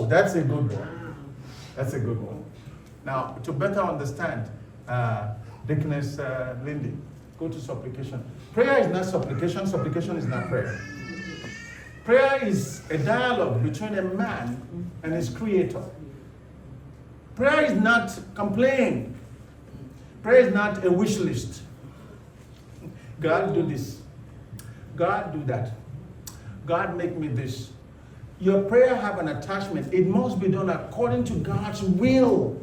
that's a good one. That's a good one. Now, to better understand, Deaconess Lindy, go to supplication. Prayer is not supplication. Supplication is not prayer. Prayer is a dialogue between a man and his creator. Prayer is not complaining. Prayer is not a wish list. God, do this. God, do that. God, make me this. Your prayer have an attachment. It must be done according to God's will.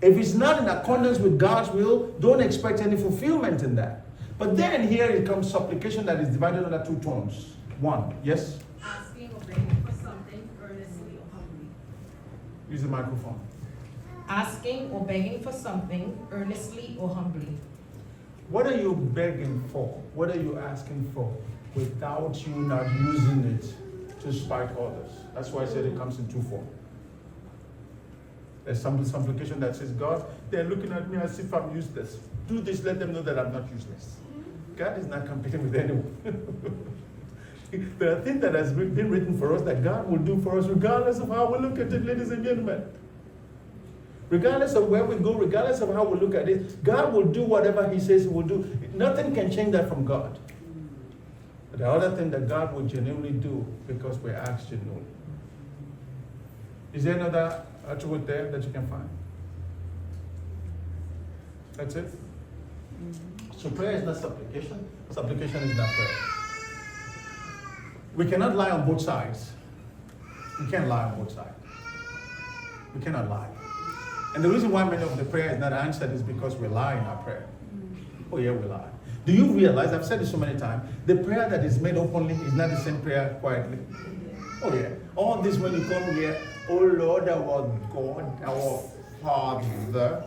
If it's not in accordance with God's will, don't expect any fulfillment in that. But then here it comes supplication that is divided into two tones. One, yes? Asking or begging for something earnestly or humbly. Use the microphone. Asking or begging for something earnestly or humbly. What are you begging for? What are you asking for without you not using it to spite others? That's why I said it comes in two forms. There's some supplication that says, God, they're looking at me as if I'm useless. Do this, let them know that I'm not useless. God is not competing with anyone. There are things that has been written for us that God will do for us regardless of how we look at it, ladies and gentlemen. Regardless of where we go, regardless of how we look at it, God will do whatever He says He will do. Nothing can change that from God. But the other thing that God will genuinely do because we're asked genuinely. Is there another attribute there that you can find? That's it? So prayer is not supplication. Supplication is not prayer. We cannot lie on both sides. We can't lie on both sides. We cannot lie. And the reason why many of the prayer is not answered is because we lie in our prayer. Oh yeah, we lie. Do you realize, I've said this so many times, the prayer that is made openly is not the same prayer quietly. Oh yeah. All this when you come here, oh Lord, our God, our Father,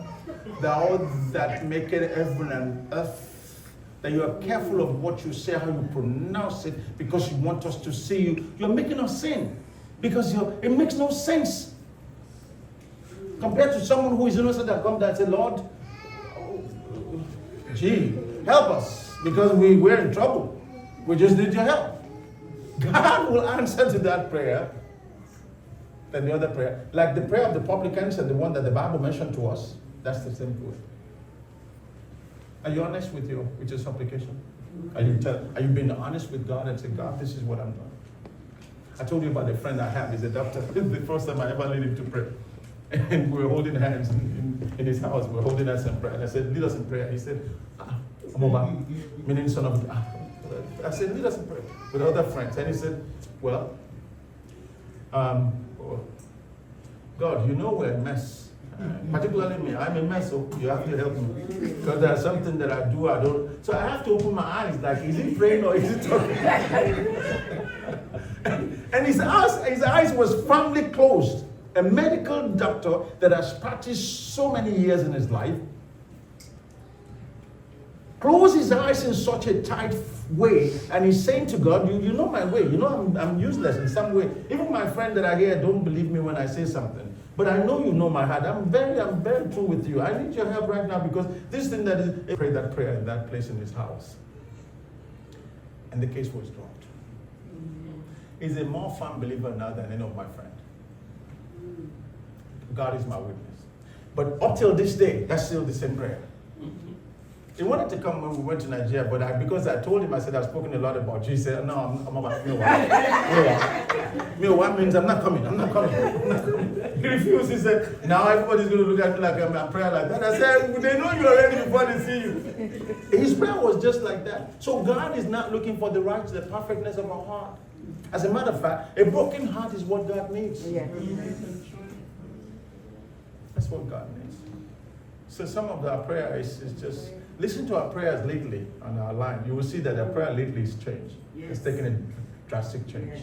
thou that maketh heaven and earth, that you are careful of what you say, how you pronounce it, because you want us to see you. You're making us sin, because it makes no sense. Compared to someone who is innocent and come down and say, Lord, gee, help us, because we're in trouble. We just need your help. God will answer to that prayer than the other prayer. Like the prayer of the publicans and the one that the Bible mentioned to us, that's the same prayer. Are you honest with your supplication? Are you being honest with God and say, God, this is what I'm doing? I told you about a friend I have, he's a doctor. This is the first time I ever led him to pray. And we were holding hands in his house. We were holding hands in prayer. And I said, lead us in prayer. He said, Amoba, meaning son of God. I said, lead us in prayer with other friends. And he said, well, God, you know we're a mess. Particularly me, I'm a mess, so you have to help me. Because there's something that I don't. So I have to open my eyes, like, is he praying or is he talking? And his eyes was firmly closed. A medical doctor that has practiced so many years in his life closed his eyes in such a tight way, and he's saying to God, you know my way, you know I'm useless in some way. Even my friend that I hear don't believe me when I say something. But I know you know my heart. I'm very true with you. I need your help right now because this thing that is, I prayed that prayer in that place in his house. And the case was dropped. He's a more firm believer now than any of my friends. God is my witness. But up till this day, that's still the same prayer. He wanted to come when we went to Nigeria, but because I told him, I said, I've spoken a lot about Jesus. He said, no, I'm about what means I'm not coming. He refused. He said, now everybody's going to look at me like I'm a prayer like that. I said, they know you already before they see you. His prayer was just like that. So God is not looking for the perfectness of our heart. As a matter of fact, a broken heart is what God needs. Yeah. That's what God needs. So some of our prayer is just, listen to our prayers lately on our line. You will see that our prayer lately is changed. Yes. It's taken a drastic change. Yes.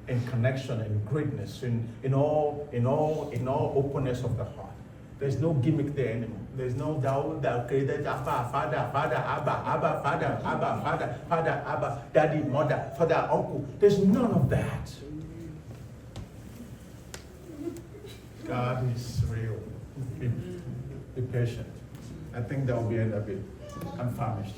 In connection, in greatness, in all openness of the heart. There's no gimmick there anymore. There's no thou created Abba, Father, Abba, Daddy, Mother, Father, Uncle. There's none of that. God is real. Be patient. I think that will be the end of it. I'm famished.